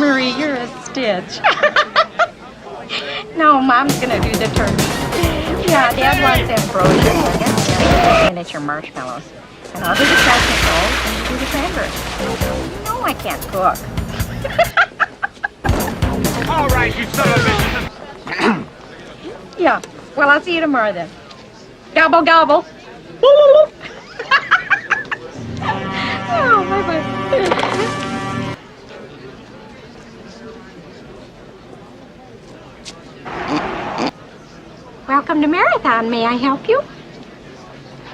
Marie, you're a stitch. No, Mom's gonna do the turkey. Yeah, Dad wants ambrosia, miniature marshmallows. And I'll do the chestnut rolls and you do the cranberries. No, I can't cook. All right, you son of a bitch. Yeah, well, I'll see you tomorrow then. Gobble, gobble. Oh, bye-bye. Welcome to Marathon. May I help you?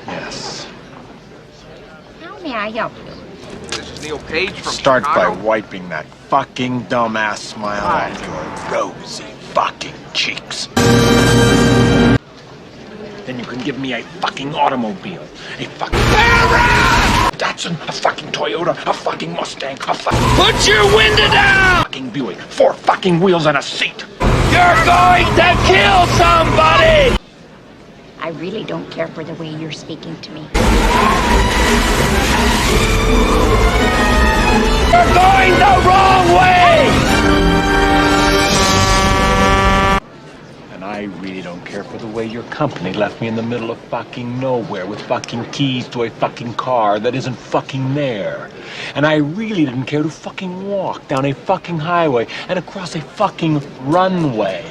Yes. How may I help you? This is Neil Page from Start Chicago. by wiping that fucking dumbass smile off your rosy fucking cheeks. Then you can give me a fucking automobile. A fucking Datsun, a fucking Toyota, a fucking Mustang, a fucking... Put your window down! Fucking Buick, 4 fucking wheels and a seat. You're going to kill somebody! I really don't care for the way you're speaking to me. You're going the wrong way! And I really don't care for the way your company left me in the middle of fucking nowhere with fucking keys to a fucking car that isn't fucking there. And I really didn't care to fucking walk down a fucking highway and across a fucking runway.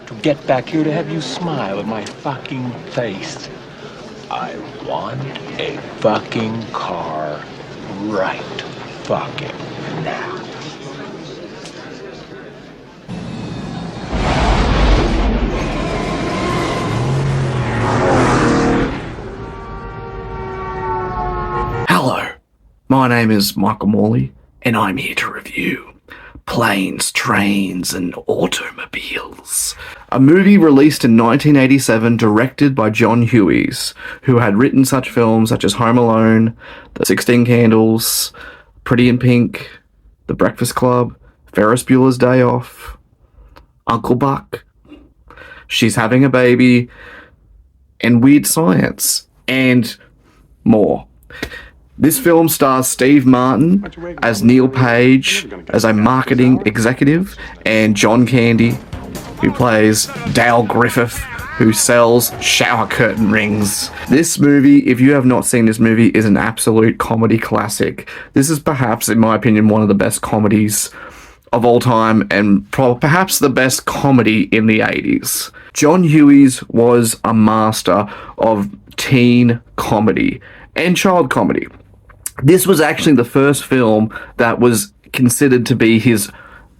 To get back here to have you smile at my fucking face. I want a fucking car right fucking now. Hello, my name is Michael Morley, and I'm here to review Planes, Trains, and Automobiles, a movie released in 1987 directed by John Hughes, who had written such films such as Home Alone, The 16 Candles, Pretty in Pink, The Breakfast Club, Ferris Bueller's Day Off, Uncle Buck, She's Having a Baby, and Weird Science, and more. This film stars Steve Martin as Neil Page as a marketing executive, and John Candy, who plays Dale Griffith, who sells shower curtain rings. This movie, if you have not seen this movie, is an absolute comedy classic. This is perhaps, in my opinion, one of the best comedies of all time, and perhaps the best comedy in the 80s. John Hughes was a master of teen comedy and child comedy. This was actually the first film that was considered to be his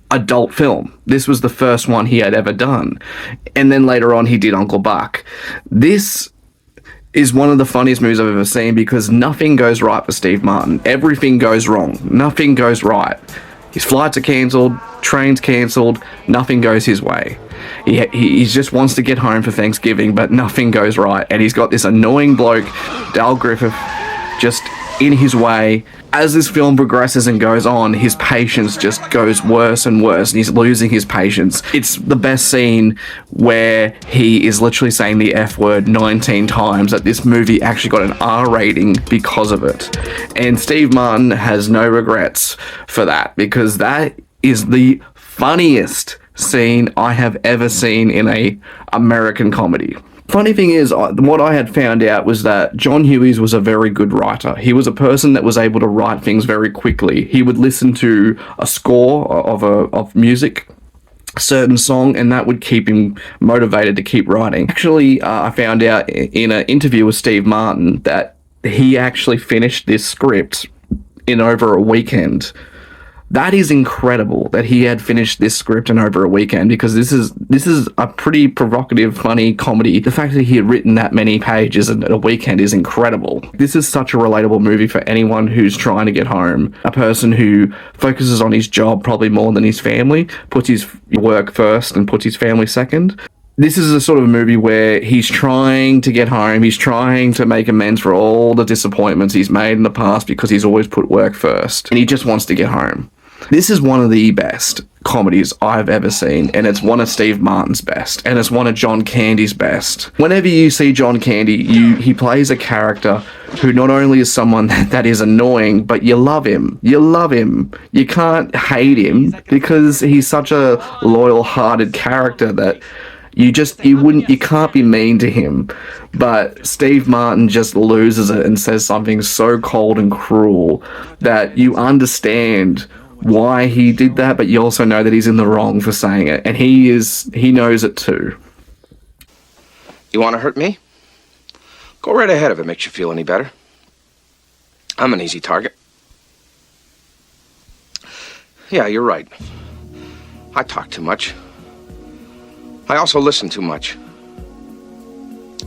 adult film. This was the first one he had ever done. And then later on he did Uncle Buck. This is one of the funniest movies I've ever seen because nothing goes right for Steve Martin. Everything goes wrong. Nothing goes right. His flights are cancelled, trains cancelled, nothing goes his way. He just wants to get home for Thanksgiving, but nothing goes right. And he's got this annoying bloke, Dale Griffith, just in his way. As this film progresses and goes on, his patience just goes worse and worse, and he's losing his patience. It's the best scene where he is literally saying the F word 19 times, that this movie actually got an R rating because of it. And Steve Martin has no regrets for that, because that is the funniest scene I have ever seen in a American comedy. Funny thing is, what I had found out was that John Hughes was a very good writer. He was a person that was able to write things very quickly. He would listen to a score of music, a certain song, and that would keep him motivated to keep writing. Actually, I found out in an interview with Steve Martin that he actually finished this script in over a weekend. That is incredible that he had finished this script in over a weekend, because this is a pretty provocative, funny comedy. The fact that he had written that many pages in a weekend is incredible. This is such a relatable movie for anyone who's trying to get home. A person who focuses on his job probably more than his family, puts his work first and puts his family second. This is a sort of a movie where he's trying to get home, he's trying to make amends for all the disappointments he's made in the past because he's always put work first, and he just wants to get home. This is one of the best comedies I've ever seen, and it's one of Steve Martin's best, and it's one of John Candy's best. Whenever you see John Candy, he plays a character who not only is someone that is annoying, but you love him. You love him. You can't hate him because he's such a loyal-hearted character that you can't be mean to him. But Steve Martin just loses it and says something so cold and cruel that you understand why he did that, but you also know that he's in the wrong for saying it, and he knows it too. You want to hurt me? Go right ahead if it makes you feel any better. I'm an easy target. Yeah, you're right. I talk too much. I also listen too much.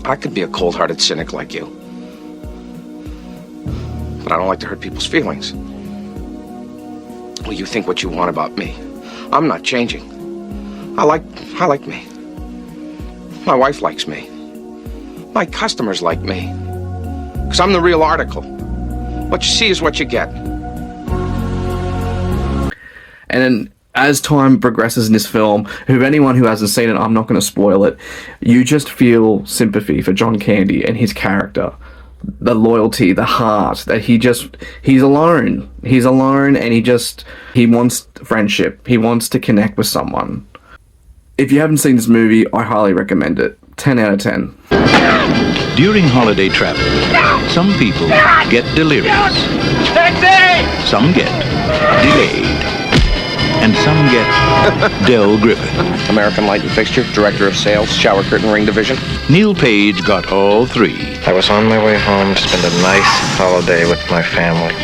I could be a cold-hearted cynic like you. But I don't like to hurt people's feelings. Well, you think what you want about me. I'm not changing. I like me. My wife likes me. My customers like me. Because I'm the real article. What you see is what you get. And then, as time progresses in this film, anyone who hasn't seen it, I'm not going to spoil it, you just feel sympathy for John Candy and his character. The loyalty, the heart, that he's alone. He's alone, and he wants friendship. He wants to connect with someone. If you haven't seen this movie, I highly recommend it. 10 out of 10. During holiday travel, some people get delirious. Some get delayed. And some get Del Griffith. American Light and Fixture, Director of Sales, Shower Curtain Ring Division. Neil Page got all three. I was on my way home to spend a nice holiday with my family.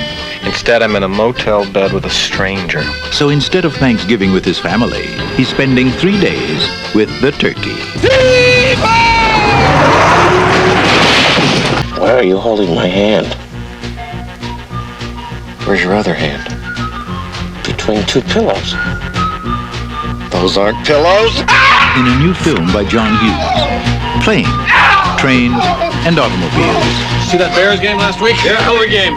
Instead, I'm in a motel bed with a stranger. So instead of Thanksgiving with his family, he's spending 3 days with the turkey. Why are you holding my hand? Where's your other hand? Between two pillows. Those aren't pillows. In a new film by John Hughes. Planes, trains, and automobiles. See that Bears game last week? Yeah, hell of a game.